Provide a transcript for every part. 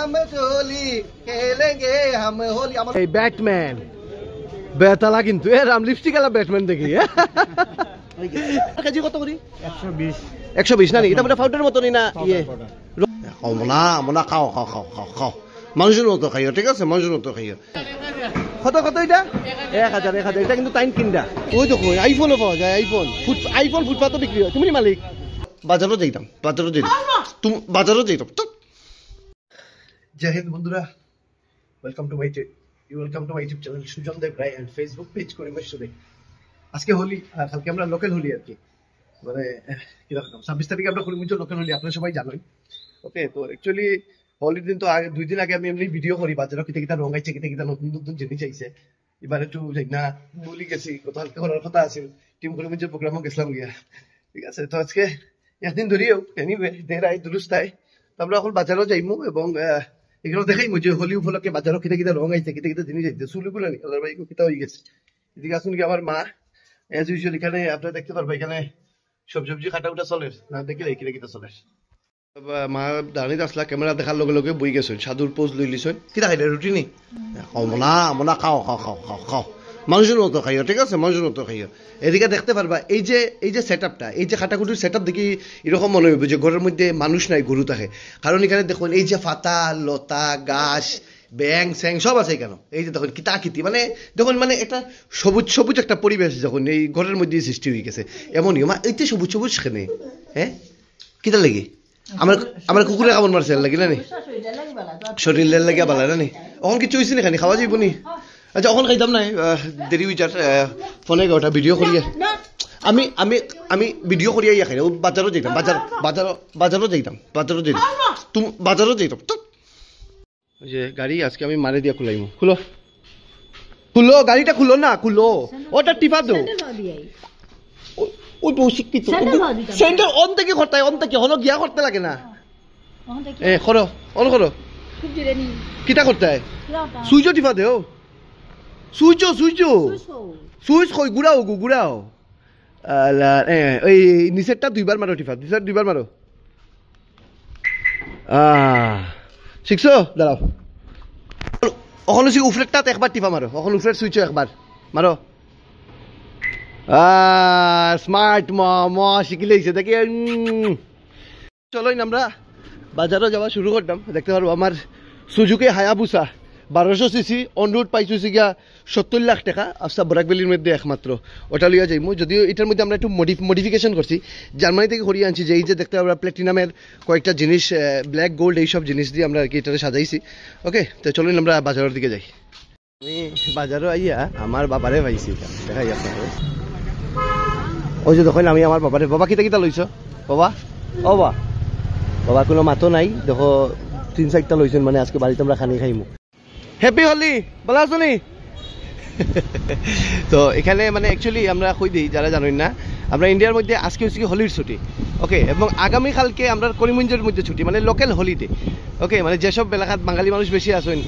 हम होली खेलेंगे हम होली এই ব্যাটম্যান বেতালা কিন্তু এ রাম লিপস্টিক আলা ব্যাটম্যান দেখি কেজি কত করি 120 120 না এটা মানে পাউডার মতনই না ইয়ে মনা মনা খাও খাও খাও খাও খাও মানুষের মতো খাইও ঠিক আছে মানুষের মতো খাইও কত কত এটা 1000 1000 এটা কিন্তু টাইম কিনডা ওই দেখো আইফোনও পাওয়া যায় আইফোন ফুটপাতও বিক্রি হয় তুমি মালিক বাজারও যাইতাম তুমি বাজারও যাইতাম জয় হিন্দ বন্ধুরা welcome to my YouTube channel Sujan Dev Roy and Facebook page করিমেশ সুদে আজকে হোলি আর কালকে আমরা লোকাল হোলি আর কি মানে কি রকম 26 তারিখে আমরা করিমেশ লোকাল হোলি আপনারা সবাই জানেন ওকে তো অ্যাকচুয়ালি হোলির দিন তো আগে 2 দিন আগে আমি এমনি ভিডিও করি বাজারে কিতে কিতে রং আইছে কিতে কিতে নতুন নতুন জিনিস আইছে এবারে একটু যাই না ভুলি গেছি কত হালকা করার কথা আছে টিম করিমেশের প্রোগ্রামও গেছিলাম গিয়া ঠিক আছে তো আজকে একদিন ধরিও এনিওয়ে দেরাই দুরুস্তাই তো আমরা এখন বাজারও যাইমু এবং এগুলো দেখাইমু যে হোলি উপলক্ষে বাজারও কিতে কিতে রং আইছে কিতে কিতে জিনিস আইছে চুলগুলো নি কালার ভাই কিতা হয়ে গেছে এদিকে আসুন কি আমার মা এজ ইউজুয়াল এখানে আপনারা দেখতে পারবেন এখানে সবজি কাটা উঠা চলে না দেখলে কিতে কিতে চলে মা দাঁড়িয়ে আসলা ক্যামেরা দেখার লগে লগে বই গেছেন সাধুর পোজ লই লিছেন কিতা খাইলে রুটি নি মনা মনা খাও খাও খাও খাও খাও মানুষের মতো খাইও ঠিক আছে মানুষের মতো খাইও এদিকে দেখতে পারবা এই যে সেটআপটা এই যে খাটাকুটির সেটআপ দেখি এরকম মনে হইব যে ঘরের মধ্যে মানুষ নাই গরু থাকে কারণ এখানে দেখুন এই যে ফাতা লতা গাছ ব্যাং স্যাং সব আছে কেন এই যে দেখুন কিতাকিতি মানে দেখুন মানে একটা সবুজ একটা পরিবেশ যখন এই ঘরের মধ্যে সৃষ্টি হয়ে গেছে এমনই এইতে সবুজ কেনে হ্যাঁ কিতা লাগে আমার কুকুরে কামড় মারছে লাগিলা নি শরীরের লাগিয়া বালা নি এখন কিছু হয়েছে নি খানি খাওয়া যাইব নি আচ্ছা এখন খাইতাম না দেরি হয়ে যার ফোনে ওটা ভিডিও করিয়া আমি ভিডিও করিয়া ইয়া খাই বাজারও যাইতাম বাজারও যাইতাম তুমি বাজারও যাইতাম ওই যে গাড়ি আজকে আমি মারে দিয়া খুলাইমু খুলো গাড়িটা খুলো না খুলো ওটা টিপা দো ওই শিক্ষিত সেন্টার অন থেকে করতে হলো গিয়া করতে লাগে না এ করো অন করো কিটা করতে হয় সুইচও টিপা দেও সুইচ কই গুড়াও এই নিচেরটা দুইবার মারো টিপা দুইবার মারো শিখছো দাঁড়াও ওখানে উফলেটটা একবার টিপা মারো ওখানে উফলেট সুইচও একবার মারো স্মার্ট ম শিখিলেইছে দেখি চলো আমরা বাজারও যাওয়া শুরু করতাম দেখতে পারবো আমার Suzuki Hayabusa 1200 CC on road পাইছো গিয়া 70 লাখ টাকা আফসা বরাকবেলির মধ্যে একমাত্র ওটা লিয়া যাইমু যদিও এটার মধ্যে আমরা একটু মডিফিকেশন করছি জার্মানি থেকে করিয়ে আনছি যে এই যে দেখতে আমরা প্ল্যাটিনামের কয়েকটা জিনিস ব্ল্যাক গোল্ড এইসব জিনিস দিয়ে আমরা আর কি এটাতে সাজাইছি ওকে তো চলুন আমরা বাজারের দিকে যাই আমি বাজারও আইয়া আমার বাবারে পাইছি দেখাই আপনাকে ওই যে দেখুন আমি আমার বাবা কিতা লইছ বাবা ও বাবা কোনো মাতো নাই দেখো 3-4টা লইছেন মানে আজকে বাড়িতে আমরা খানি খাইমু হ্যাপি হোলি ভালো আছো নি তো এখানে মানে অ্যাকচুয়ালি আমরা কই দিই যারা জানেন না আমরা ইন্ডিয়ার মধ্যে আজকে হচ্ছে হোলির ছুটি ওকে এবং আগামীকালকে আমরা করিমগঞ্জের মধ্যে ছুটি মানে লোকাল হোলিডে ওকে মানে যেসব এলাকাত বাঙালি মানুষ বেশি আছেন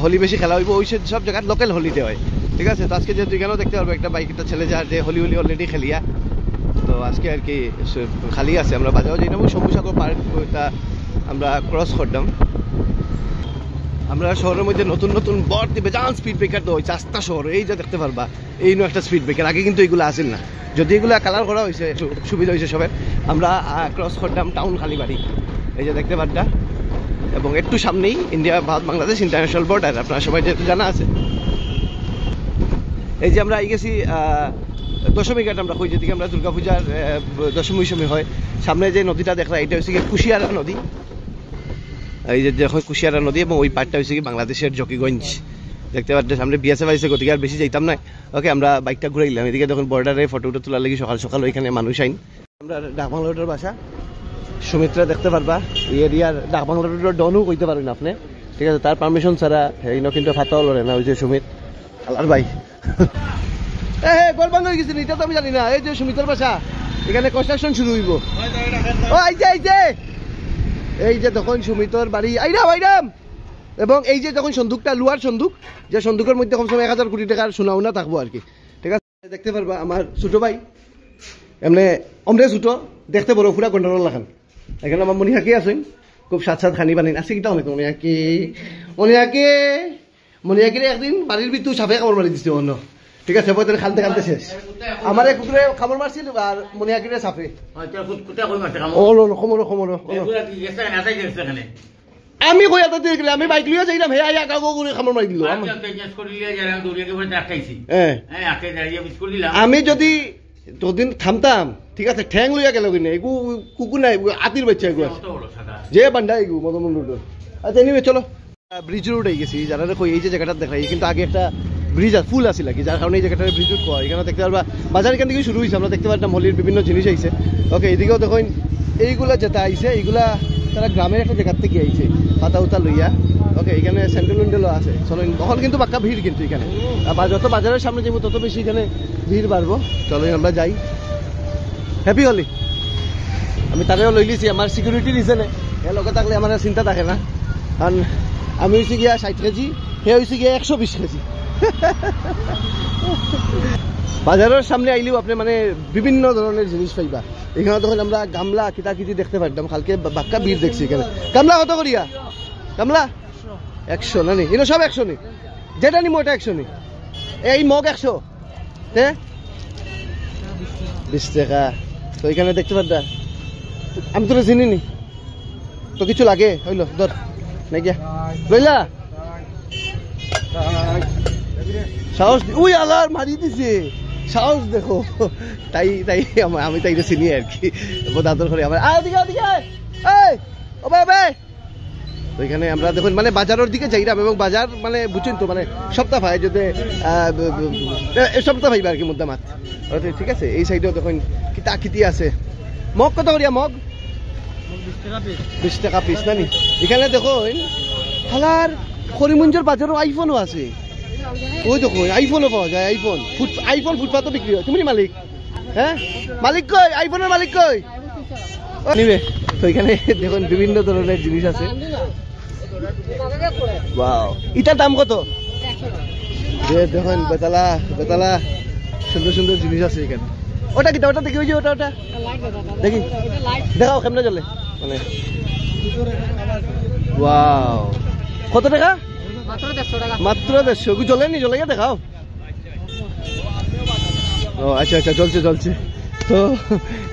হোলি বেশি খেলা হইব ওই সব জায়গায় লোকাল হোলিডে হয় ঠিক আছে তো আজকে যেহেতু এখানেও দেখতে পারবো একটা বাইক একটা ছেলে যার যে হোলি অলরেডি খেলিয়া তো আজকে আর কি খালি আছে আমরা বাজারও যাই না শম্ভুসাগর পার্কটা আমরা ক্রস করতাম আমরা শহরের মধ্যে নতুন বড় বেজান স্পিড ব্রেকার তো হয়েছে আস্তা শহর এই যে দেখতে পারবা এই একটা স্পিড ব্রেকার আগে কিন্তু এগুলো আসেন না যদি এগুলো কালার করা হয়েছে একটু সুবিধা হয়েছে সবের আমরা ক্রস করতাম টাউন খালিবাড়ি এই যে দেখতে পারটা এবং একটু সামনেই India Bharat Bangladesh international border আপনারা সবাই যেহেতু জানা আছে এই যে আমরা গেছি দশমী ঘাট আমরা কই যেদিকে আমরা দুর্গাপূজার দশমীর সময় হয় সামনে যে নদীটা দেখলাম এটা হচ্ছে কুশিয়ারা নদী এই যে দেখো কুশিয়ারা নদী এবং ওই পার্টটা হচ্ছে কি বাংলাদেশের জকিগঞ্জ দেখতে পাচ্ছি সামনে বিএসএফ আইসে গতিকে আর বেশি যাইতাম না ওকে আমরা বাইকটা ঘুরাইলাম এদিকে যখন বর্ডারে ফটো তোলার লাগি সকাল ওইখানে মানুষ আইন আমরা ডাকবাংলোটার বাসা সুমিত্রা দেখতে পারবা এই এরিয়ার ডাকবাংলোটার ডনও কইতে পারেন আপনি ঠিক আছে তার পারমিশন ছাড়া এই কিন্তু ফাতাও লড়ে না ওই যে সুমিত আলার ভাই গোল বন্ধ হয়ে গেছে এটা তো আমি জানি না এই যে সুমিত্রার বাসা এখানে কনস্ট্রাকশন শুরু হইব ও এই যে তখন সুমিতর বাড়ি আইরাম এবং এই যে যখন সন্দুকটা লোহার সন্দুক যে সন্দুকের মধ্যে কমসে কম 1000 কোটি টাকার সোনা থাকবো আর কি ঠিক আছে দেখতে পারবা আমার ছোট ভাই এমনি অমরে ছোট দেখতে বড় পুরা কন্ট্রোল লাখান এখানে আমার মনি হাকি আছেন খুব স্বাদ স্বাদ খানি বানি আছে কিটাও নাকি মনিয়াকে একদিন বাড়ির ভিতর সাপে কামড় মারি দিচ্ছে অন্য ঠিক আছে বই খালতে খালতে শেষ আমার এক কুকুরে কামড় মারছিল আর মনিয়াকে সাপে আমি কই আতা দিয়ে গেলে আমি বাইক লিয়ে যাইলাম হে আয়া কাগো করে খামর মারি দিল আমি যদি দুদিন থামতাম ঠিক আছে ঠ্যাং লইয়া গেল কিনা এগু কুকুর নাই আতির বাচ্চা এগু আছে যে বান্ডা এগু মদন রোড আচ্ছা এনিওয়ে চলো ব্রিজ রোড হয়ে গেছি যারা দেখো এই যে জায়গাটা দেখাই কিন্তু আগে একটা ব্রিজ আছে ফুল আছে কি যার কারণে এই জায়গাটা ব্রিজ রোড কয় এখানে দেখতে পারবা বাজার এখান থেকে শুরু হয়েছে আমরা দেখতে পারতাম হোলির বিভিন্ন জিনিস আইছে ওকে এইদিকেও দেখুন এইগুলা যেটা আইছে এইগুলা তারা গ্রামের একটা জায়গার থেকে আইছে পাতা উতা লইয়া ওকে এখানে স্যান্ডেল উন্ডেলও আছে চলো তখন কিন্তু পাক্কা ভিড় কিন্তু এখানে আবার যত বাজারের সামনে যাবো তত বেশি এখানে ভিড় বাড়বো চলো আমরা যাই হ্যাপি হলি আমি তারেও লই লিছি আমার সিকিউরিটি রিজনে এর লগে থাকলে আমার চিন্তা থাকে না কারণ আমি হয়েছি গিয়া 60 কেজি সে হয়েছে গিয়া 120 কেজি বাজারের সামনে আইলেও আপনি মানে বিভিন্ন ধরনের জিনিস পাইবা এখানে তখন আমরা গামলা কিতাকিতি দেখতে পারতাম কালকে বাক্কা ভিড় দেখছি এখানে গামলা কত করিয়া গামলা 100 না নি এগুলো সব 100 নি যেটা নিমো এটা 100 নি এই মগ 100 হ্যাঁ 20 টাকা তো এখানে দেখতে পারতা আমি তোরা চিনি নি তো কিছু লাগে হইলো ধর নাই গিয়া লইলা সাহস উই আলার মারি দিছে সাহস দেখো তাই তাই আমি তাই চিনি আর কি দাদর করে আমার এই ও বাবা তো এখানে আমরা দেখুন মানে বাজারের দিকে যাইলাম এবং বাজার মানে বুঝছেন তো মানে সপ্তাহ ভাই যদি সপ্তাহ ভাইবা আর কি মুদ্দা মাত ঠিক আছে এই সাইডেও দেখুন কিতি আছে মগ কত করিয়া মগ 20 টাকা পিস না নি এখানে দেখুন খালার করিমগঞ্জের বাজারও আইফোনও আছে ওই দেখো আইফোনও পাওয়া যায় আইফোন ফুটপাতও বিক্রি হয় তুমি মালিক হ্যাঁ মালিক কই আইফোনের মালিক কই নিবে তো এখানে দেখুন বিভিন্ন ধরনের জিনিস আছে ওয়াও এটার দাম কত দেখুন বেতালা সুন্দর সুন্দর জিনিস আছে এখানে ওটা কি ওটা দেখি ওই যে ওটা দেখি দেখাও কেমনে চলে মানে ওয়াও কত টাকা মাত্র 150 জ্বলেনি জ্বলে গিয়ে দেখাও ও আচ্ছা আচ্ছা চলছে তো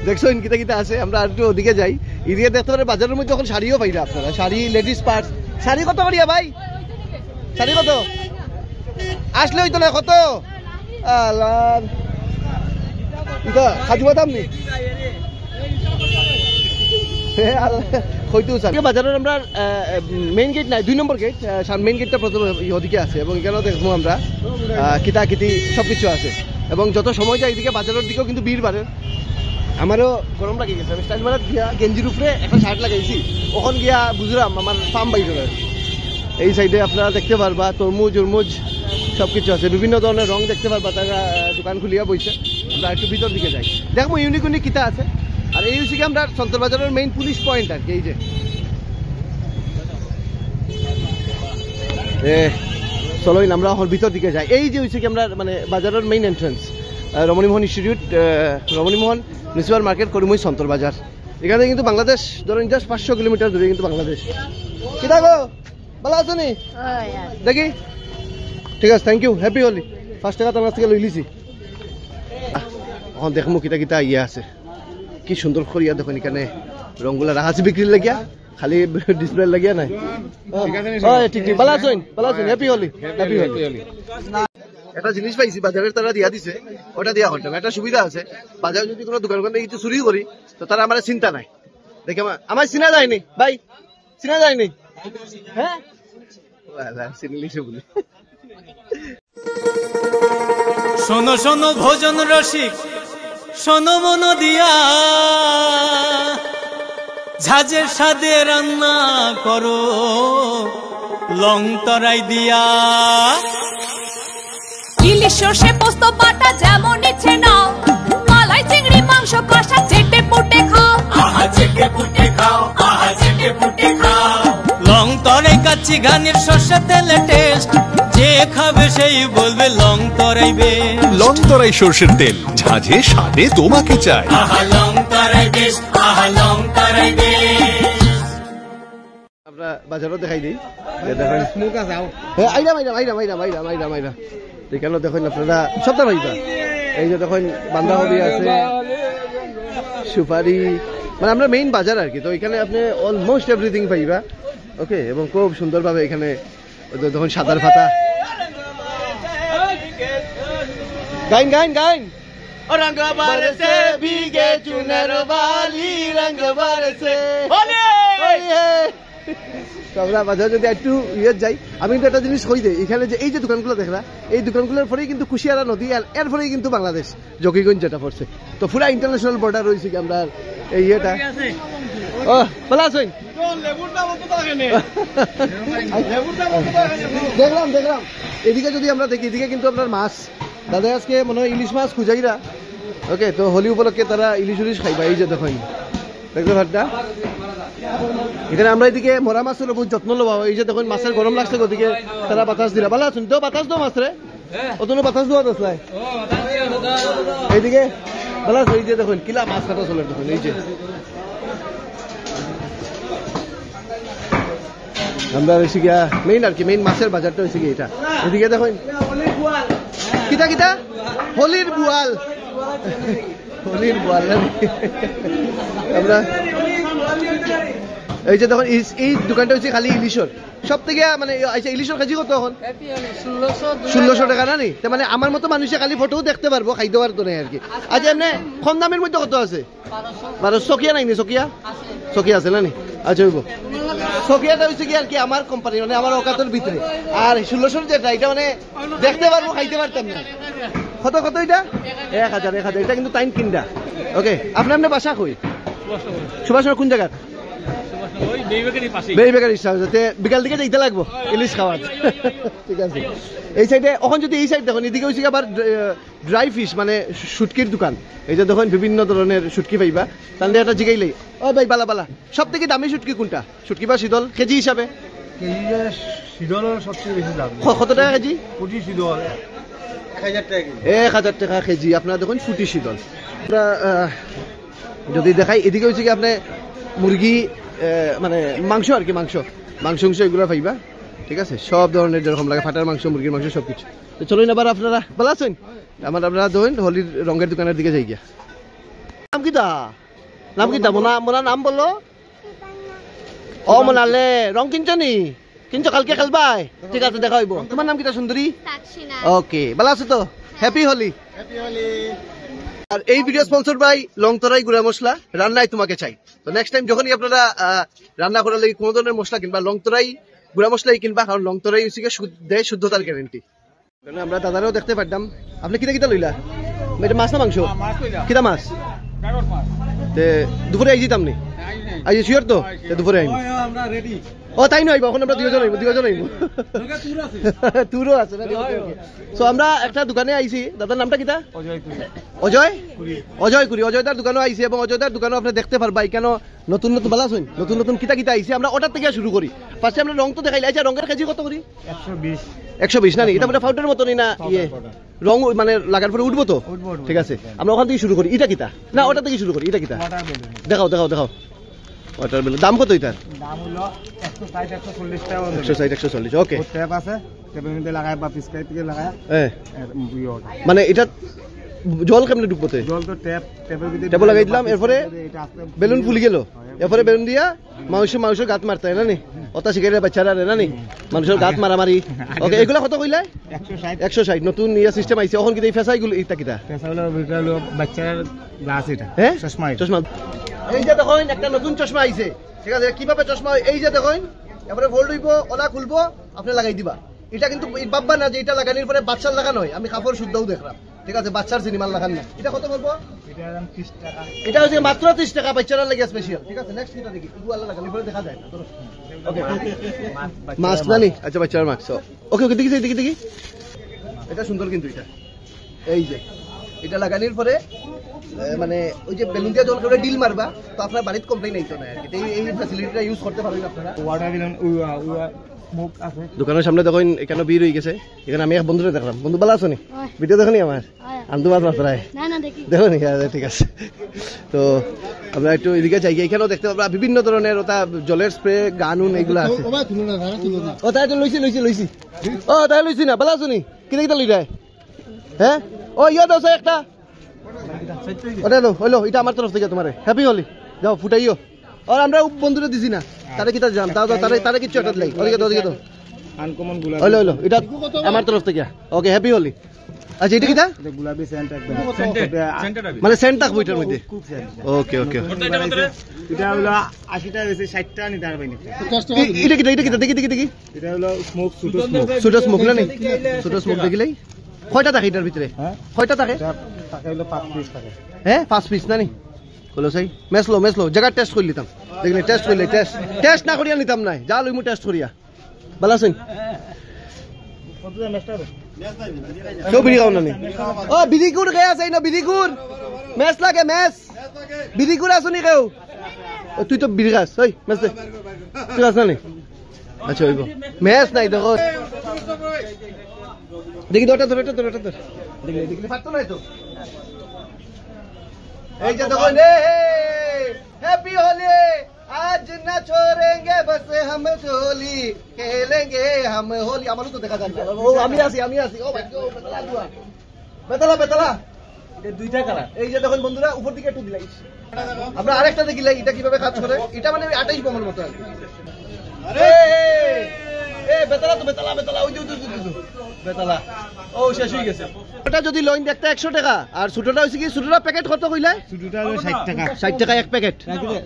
দেখছো কিতা আছে আমরা একটু ওদিকে যাই এদিকে দেখতে পারে বাজারের মধ্যে এখন শাড়িও পাইরা আপনারা শাড়ি লেডিস পার্টস শাড়ি কত করিয়া ভাই শাড়ি কত আসলে হইতো না কত আলার এটা খাজু বাদাম নি বাজারের আমরা মেইন গেট নাই 2 নম্বর গেট মেইন গেটটা প্রথম ওদিকে আছে এবং এখানেও দেখবো আমরা কিতাকিতি সবকিছু আছে এবং যত সময় যায় এদিকে বাজারের দিকেও কিন্তু ভিড় বাড়ে আমারও গরম লাগে গেছে আমি স্টাইল মারাত গিয়া গেঞ্জির উপরে একটা শার্ট লাগাইছি ওখান গিয়া বুঝলাম আমার ফার্ম বাইরে এই সাইডে আপনারা দেখতে পারবা তরমুজ সবকিছু আছে বিভিন্ন ধরনের রং দেখতে পারবা তারা দোকান খুলিয়া বইছে আমরা একটু ভিতর দিকে যাই দেখবো ইউনিক কিতা আছে আর এই হচ্ছে আমরা সন্তর বাজারের মেইন পুলিশ পয়েন্ট আর কি এই যে চলো আমরা ভিতর দিকে যাই এই যে হচ্ছে কি আমরা মানে বাজারের main entrance Ramanimohan institute Ramanimohan municipal market Karimganj সন্তর বাজার এখানে কিন্তু বাংলাদেশ ধরেন জাস্ট 500 কিলোমিটার দূরে কিন্তু বাংলাদেশ কি থাকো ভালো আছো নি দেখি ঠিক আছে থ্যাংক ইউ হ্যাপি হলি 5 টাকা তোমার থেকে লই লিছি এখন দেখমু কিতা ইয়ে আছে কি সুন্দর করিয়া দেখুন এখানে রংগুলা রাখা আছে বিক্রির লাগিয়া খালি ডিসপ্লে লাগিয়া নাই ঠিক ভালো আছেন হ্যাপি হলি একটা জিনিস পাইছি বাজারের তারা দিয়া দিছে ওটা দিয়া হতো একটা সুবিধা আছে বাজারে যদি কোনো দোকান কিছু চুরি করি তো তারা আমার চিন্তা নাই দেখে আমার চিনা যায়নি ভাই চিনা যায়নি হ্যাঁ চিনিলিছে বলে শোনো শোনো ভোজন রসিক শোনো মন দিয়া ঝাঁঝের সাদে রান্না করো লং তরাই দিয়া ইলিশ সর্ষে পোস্ত বাটা যেমন ইচ্ছে নাও মালাই চিংড়ি মাংস কষা চেটে পুটে খাও আহা চেটে পুটে খাও আহা চেটে পুটে খাও লং তরাই কাচ্চি ঘানির সর্ষে তেলে টেস্ট যে খাবে সেই বলবে লং তরাই বেশ লং তরাই সর্ষের তেল ঝাঁঝে স্বাদে তোমাকে চাই আহা লং তরাই বেশ আহা লং তরাই বেশ বাজারও দেখাই দিই দেখেন হ্যাঁ আইরাম আইরাম আইরাম আইরাম আইরাম আইরাম আইরাম এখানে দেখেন আপনারা সবটা পাইবা এই যে দেখেন বান্ধাকপি আছে সুপারি মানে আমরা মেইন বাজার আর কি তো এখানে আপনি অলমোস্ট এভরিথিং পাইবা ওকে এবং খুব সুন্দরভাবে এখানে দেখুন সাদার পাতা গাইন গাইন গাইন रंग बरसे भीगे चुनर वाली रंग बरसे আমরা বাজার যদি একটু ইয়ে যাই আমি কিন্তু একটা জিনিস কই দেই এখানে যে এই যে দোকানগুলো দেখলা এই দোকানগুলোর পরেই কিন্তু কুশিয়ারা নদী আর এর পরেই কিন্তু বাংলাদেশ জকিগঞ্জ যেটা পড়ছে তো পুরা ইন্টারন্যাশনাল বর্ডার রয়েছে কি আমরা এই ইয়েটা ও ভালো আছেন দেখলাম দেখলাম এদিকে যদি আমরা দেখি এদিকে কিন্তু আপনার মাছ দাদা আজকে মনে হয় ইলিশ মাছ খুঁজাইরা ওকে তো হোলি উপলক্ষে তারা ইলিশ উলিশ খাইবা এই যে দেখেন দেখতে ভাতটা এখানে আমরা এদিকে মরা মাছের বহুত যত্ন লবা এই যে দেখুন মাছের গরম লাগছে ওদিকে তারা বাতাস দিলা ভালো আছেন তো বাতাস দাও মাছ রে অতনো বাতাস দেওয়া দোসলাই এইদিকে ভালো আছে এই যে দেখুন কিলা মাছ কাটা চলে দেখুন এই যে আমরা হয়েছি গিয়া মেইন আর কি মেইন মাছের বাজারটা হয়েছে গিয়ে এটা এদিকে দেখুন কিতা কিতা হোলির বুয়াল হোলির বুয়াল আমরা এই যে দেখুন এই দোকানটা হচ্ছে খালি ইলিশর সব থেকে মানে আচ্ছা ইলিশর কেজি কত এখন 1600 টাকা না নি মানে আমার মতো মানুষে খালি ফটোও দেখতে পারবো খাই দেওয়ার তো নেই আর কি আচ্ছা এমনি কম দামের মধ্যে কত আছে 1200 সকিয়া নাই নি সকিয়া আছে না নি আচ্ছা হইব সকিয়াটা হচ্ছে কি আর কি আমার কোম্পানি মানে আমার অকাতের ভিতরে আর 1600 যেটা এটা মানে দেখতে পারবো খাইতে পারতাম না কত কত এটা 1000 এটা কিন্তু টাইম কিনডা ওকে আপনার বাসা কই সুভাষনগর কোন জায়গা বিকাল দিকে যাইতে লাগবো ইলিশ খাওয়ার ঠিক আছে এই সাইডে এখন যদি এই সাইড দেখুন এদিকে হচ্ছে আবার ড্রাই ফিশ মানে শুটকির দোকান এই যে দেখুন বিভিন্ন ধরনের শুটকি পাইবা তাহলে একটা জিগাইলেই ও ভাই বালা বালা সব থেকে দামি শুটকি কোনটা শুটকি বা শীতল কেজি হিসাবে কত টাকা কেজি 1000 টাকা কেজি আপনারা দেখুন ফুটি শীতল আমরা যদি দেখাই এদিকে হচ্ছে কি আপনি মুরগি মানে মাংস আর কি মাংস এগুলো পাইবা ঠিক আছে সব ধরনের যেরকম লাগে ফাটার মাংস মুরগির মাংস সবকিছু তো চলুন আবার আপনারা ভালো আছেন আপনারা ধরুন হোলির রঙের দোকানের দিকে যাই গিয়া নাম কিতা মোনা নাম বললো ও মোনালে রং কিনছো নি কিনছো কালকে খেলবাই ঠিক আছে দেখা হইব তোমার নাম কিতা সুন্দরী ওকে ভালো আছো তো হ্যাপি হোলি আর এই ভিডিও স্পন্সর বাই লংতরাই গুঁড়া মশলা রান্নায় তোমাকে চাই তো নেক্সট টাইম যখনই আপনারা রান্না করার লাগি কোনো ধরনের মশলা কিনবা লংতরাই গুঁড়া মশলাই কিনবা কারণ লংতরাই হচ্ছে দেয় শুদ্ধতার গ্যারেন্টি আমরা দাদারাও দেখতে পারতাম আপনি কিতা কিতা লইলা এটা মাছ না মাংস কিতা মাছ দুপুরে আই যেতাম নি আই শিওর তো দুপুরে আইব ও তাই নয় এখন আমরা দুজন আইব তুরও আছে সো আমরা একটা দোকানে আইছি দাদার নামটা কিতা অজয় কুরি অজয়দার দোকানও আইছি এবং অজয়দার দোকানও আপনি দেখতে পারবা কেন নতুন ভালো আছেন নতুন কিতা আইছি আমরা ওটার থেকে শুরু করি ফার্স্টে আমরা রং তো দেখাইলে আচ্ছা রঙের কেজি কত করি 120 না নি এটা মানে পাউডারের মতো না ইয়ে রং মানে লাগার পরে উঠবো তো ঠিক আছে আমরা ওখান থেকে শুরু করি এটা কিতা না ওটা থেকে শুরু করি এটা কিতা দেখাও ওয়াটার বেলুন দাম কত এটার দাম হলো 160 140 টাকা 160 140 ওকে ট্যাপ আছে ট্যাপের মধ্যে লাগায় বা পিসকাই থেকে লাগায় মানে এটা জল কেমনে ঢুকবতে জল তো ট্যাপের ভিতরে ট্যাপ লাগাই দিলাম এরপরে বেলুন ফুলি গেল এরপরে বেলুন দিয়া মানুষের গাত মারতে হয় না নি ওটা শিখাইলে বাচ্চারা না নি মানুষের গাত মারামারি ওকে এগুলা কত কইলা 160 নতুন ইয়া সিস্টেম আইছে এখন কি এই ফেসাইগুলো এটা কিটা ফেসাগুলো ভিতরে বাচ্চার গ্লাস এটা হ্যাঁ চশমা এই যে দেখুন একটা নতুন চশমা আইছে ঠিক আছে কিভাবে চশমা এই যে দেখুন এবারে ফোল্ড হইব ওলা খুলবো আপনি লাগাই দিবা এটা কিন্তু বাব্বা না যে এটা লাগানোর পরে বাচ্চার লাগানো হয় আমি কাপড় শুদ্ধও দেখলাম ঠিক আছে বাচ্চার সিনেমার লাগান না এটা কত বলবো এটা দাম 30 টাকা এটা হচ্ছে মাত্র 30 টাকা বাচ্চারা লাগে স্পেশাল ঠিক আছে নেক্সট এটা দেখি দুয়ালা লাগানোর পরে দেখা যায় না ওকে মাস্ক না নি আচ্ছা বাচ্চার মাস্ক ওকে দেখি এটা সুন্দর কিন্তু এটা এই যে এটা লাগানোর পরে মানে ওই যে বেলুন দিয়ে জল করে ডিল মারবা তো আপনার বাড়িতে কমপ্লেইন আইতো না আর কি এই ফ্যাসিলিটিটা ইউজ করতে পারবেন আপনারা ওয়াটার বেলুন দোকানের সামনে দেখুন এখানে ভিড় হয়ে গেছে। এখানে আমি এক বন্ধুরে দেখলাম। বন্ধু ভালো আছো নি? ভিডিও দেখো নি আমার? আন্দু মাছ প্রায় দেখো নি? ঠিক আছে। তো আমরা একটু এদিকে যাই, এখানেও দেখতে পাবো বিভিন্ন ধরনের ওটা জলের স্প্রে গানুন এগুলো আছে। ও তাই তো লইছি ও তাই লইছি না, ভালো আছো নি? কিনে কিনা লই যায়? হ্যাঁ ও ইয়া দাও একটা, ওটা দাও হইলো, এটা আমার তরফ থেকে তোমার হ্যাপি হলি। যাও ফুটাইও। আর আমরা বন্ধুরা দিছি না, তারা কিতা জান দাও তারা কিচ্ছু একটা লাই ওদিকে দাও আনকমন গুলাবি হইলো এটা আমার তরফ থেকে। ওকে হ্যাপি হলি। আচ্ছা এটা কিটা? এটা গুলাবি সেন্ট একদম মানে সেন্ট থাকবো এটার মধ্যে। ওকে এটা হলো 80 টাকা বেশি 60 টাকা নিতে পারবেন। এটা কিটা দেখি এটা হলো স্মোক ছোট স্মোক না ছোট স্মোক দেখিলাই কয়টা থাকে এটার ভিতরে? কয়টা থাকে? হলো 5 পিস থাকে। হ্যাঁ 5 পিস না নি কলো সাই মেসলো জায়গা টেস্ট করে নিতাম। দেখলে টেস্ট করলে টেস্ট না করিয়া নিতাম নাই, যা লইমু টেস্ট করিয়া। ভালো আছেন? কেউ বিড়ি খাও না নি? ও বিড়িগুড় খেয়ে আছে না? বিড়িগুড় মেস লাগে মেস বিড়িগুড় আছো নি কেউ? তুই তো বিড়ি খাস, ওই মেস দে তুই আস না নি? আচ্ছা হইব মেস নাই দেখো দেখি ধর দেখি ফাটতো নাই তো। এই যে দেখো হ্যাপি হোলি आज न छोड़ेंगे बस हम होली खेलेंगे हम होली। আমারও তো দেখা যাচ্ছে। ও আমি আসি ও ভাই বেতলা এটা দুইটা কালার। এই যে দেখুন বন্ধুরা উপর দিকে একটু দিলাই, আমরা আরেকটা দেখিলাই এটা কিভাবে কাজ করে। এটা মানে 28 বোমার মতো আর কি। আরে বেতলা ওই বেতলা ও শেষ হয়ে গেছে। ওটা যদি লইন দেখতে 100 টাকা আর ছোটটা হইছে কি ছোটটা প্যাকেট কত কইলা? ছোটটা হলো 60 টাকা 60 টাকা এক প্যাকেট।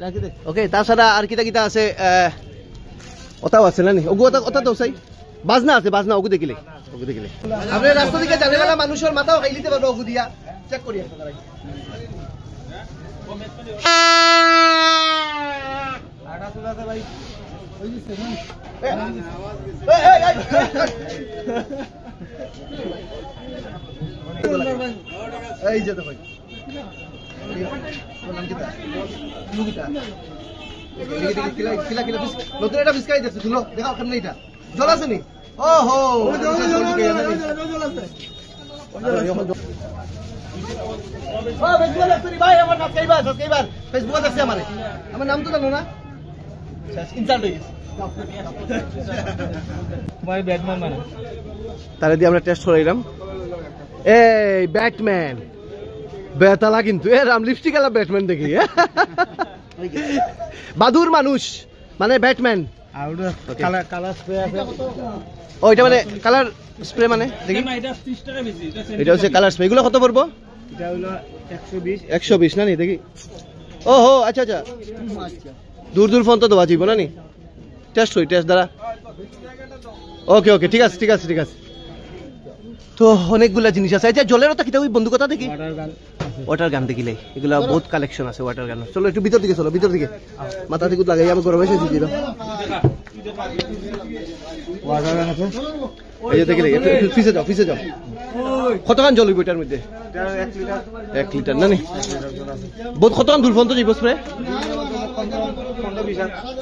রাখি দে ওকে। তাছাড়া আর কিটা আছে? ওটাও আছে না নি? ওটা তো চাই বাজনা আছে, বাজনা ওগু দেখিলে আপনি রাস্তা দিকে জানে গেলে মানুষের মাথাও খাই দিতে পারবো ওগু দিয়া। চেক করি একটা দাঁড়াই আটা চলাতে ভাই এই যে ভাই নতুন একটা বিস্কাই দিচ্ছে ধুলো দেখাও কেমন এটা জল আছে নি? ও হো আমার নাম তো জানো না? তারা দিয়ে আমরা টেস্ট করাইলাম। এই ব্যাটম্যান বেতালা কিন্তু এরাম লিপস্টিক আলা ব্যাটম্যান দেখি বাদুর মানুষ মানে ব্যাটম্যান। ওইটা মানে কালার স্প্রে মানে দেখি এটা হচ্ছে কালার স্প্রে। এগুলো কত পড়বো? এটা হলো 120 না নি দেখি। ও হো আচ্ছা দূর ফোন তো দেওয়া যাইব না নি? টেস্ট দ্বারা ওকে ঠিক আছে তো অনেকগুলা জিনিস আছে। আচ্ছা জলের কথা কিতা ওই বন্ধু কথা দেখি ওয়াটার গান দেখিলে এগুলা বহুত কালেকশন আছে ওয়াটার গান। চলো একটু ভিতর দিকে মাথা থেকে লাগাই আমি গরম এসেছি দিল ওয়াটার গান আছে। এই যে দেখিলে একটু পিছে যাও কতখান জল হইব এটার মধ্যে? 1 লিটার না নি? বহুত কতখান দূর ফোন তো যাইব স্প্রে?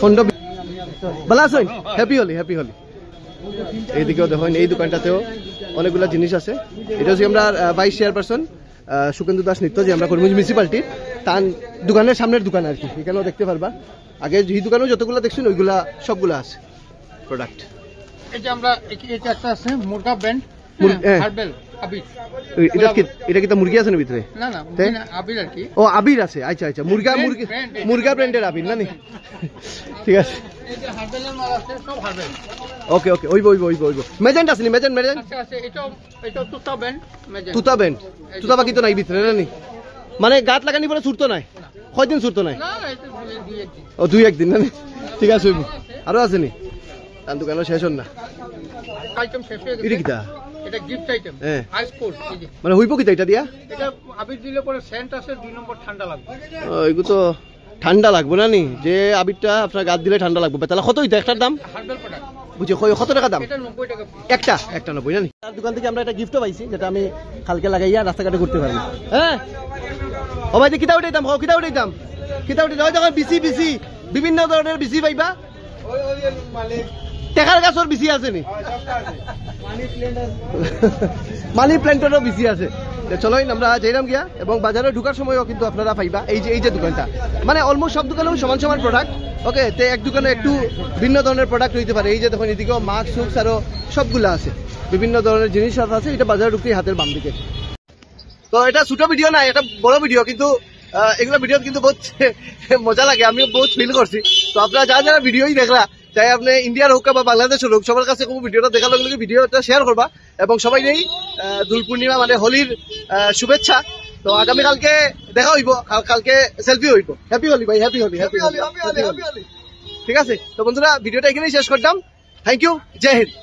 15 ভালো আছেন? হ্যাপি হলি এইদিকেও দেখুন এই দোকানটাতেও অনেকগুলা জিনিস আছে। এটা হচ্ছে আমরা ভাইস চেয়ারপারসন সুকেন্দু দাস নিত্য যে আমরা করিমগঞ্জ মিউনিসিপালিটির তার দোকানের সামনের দোকান আর কি। এখানেও দেখতে পারবা আগে এই দোকানেও যতগুলো দেখছেন ওইগুলা সবগুলা আছে প্রোডাক্ট। এই যে আমরা এটা একটা আছে মুরগা ব্র্যান্ড হার্বেল আবির। এটা কি তা মুরগি আছে না ভিতরে? না আবির আর কি। ও আবির আছে আচ্ছা মুরগা ব্র্যান্ডের আবির না নি? ঠিক আছে এই যে হার্বেলের মাল আছে সব হার্বেল। ওকে ওইব মেজেন্ট আছে নি? মেজেন্ট আছে এটা তুতা ব্র্যান্ড তুতা বাকি তো নাই ভিতরে না নি? মানে গাত লাগানি পরে ছুটতো নাই? কয়দিন ছুটতো নাই? না এটা 2-1 দিন। ও 2-1 দিন না নি? ঠিক আছে হইব। আরো আছে নি? তার দোকানও শেষ হন না। আইটেম শেষ হয়ে গেছে। এটা কিটা? এটা গিফট আইটেম আইস কোল্ড। এই যে মানে হইব কিটা এটা দিয়া? এটা আবির দিলে পরে সেন্ট আছে 2 নম্বর ঠান্ডা লাগবে। ওইগু তো ঠান্ডা লাগবে না নি? যে আবিরটা আপনার গাত দিলে ঠান্ডা লাগবে। তাহলে কত হইতো একটার দাম? হার্বেল প্রোডাক্ট বুঝি কত টাকা দাম? এটা 90 টাকা একটা 90 না নি? তার দোকান থেকে আমরা একটা গিফটও পাইছি যেটা আমি কালকে লাগাইয়া রাস্তাঘাটে ঘুরতে পারবো। হ্যাঁ ও ভাই কিতা উঠাইতাম কিতা উঠাইতাম ওই দেখো বিসি বিভিন্ন ধরনের বিসি পাইবা। টেকার গাছর বেশি আছে নি মানি প্ল্যান্টেরও বেশি আছে চলো আমরা যাইলাম গিয়া এবং বাজারে ঢুকার সময়ও কিন্তু আপনারা পাইবা এই যে দোকানটা মানে অলমোস্ট সব দোকানেও সমান সমান প্রোডাক্ট ওকে তে এক দোকানে একটু ভিন্ন ধরনের প্রোডাক্ট হইতে পারে এই যে দেখুন এদিকেও মাস্ক সুক্স আরো সবগুলো আছে বিভিন্ন ধরনের জিনিস আছে এটা বাজারে ঢুকতেই হাতের বাম দিকে তো এটা ছোট ভিডিও না এটা বড় ভিডিও কিন্তু এগুলো ভিডিও কিন্তু বহুত মজা লাগে আমিও বহুত ফিল করছি তো আপনারা যারা ভিডিওই দেখলা চাই আপনি ইন্ডিয়ার হোক বা বাংলাদেশের হোক সবার কাছে কোনো ভিডিওটা দেখার লগে ভিডিওটা শেয়ার করবা এবং সবাই নেই দোল পূর্ণিমা মানে হোলির শুভেচ্ছা তো আগামীকালকে দেখা হইব কালকে সেলফি হইব হ্যাপি হোলি ভাই হ্যাপি হোলি হ্যাপি হোলি ঠিক আছে তো বন্ধুরা ভিডিওটা এখানেই শেষ করতাম থ্যাংক ইউ জয় হিন্দ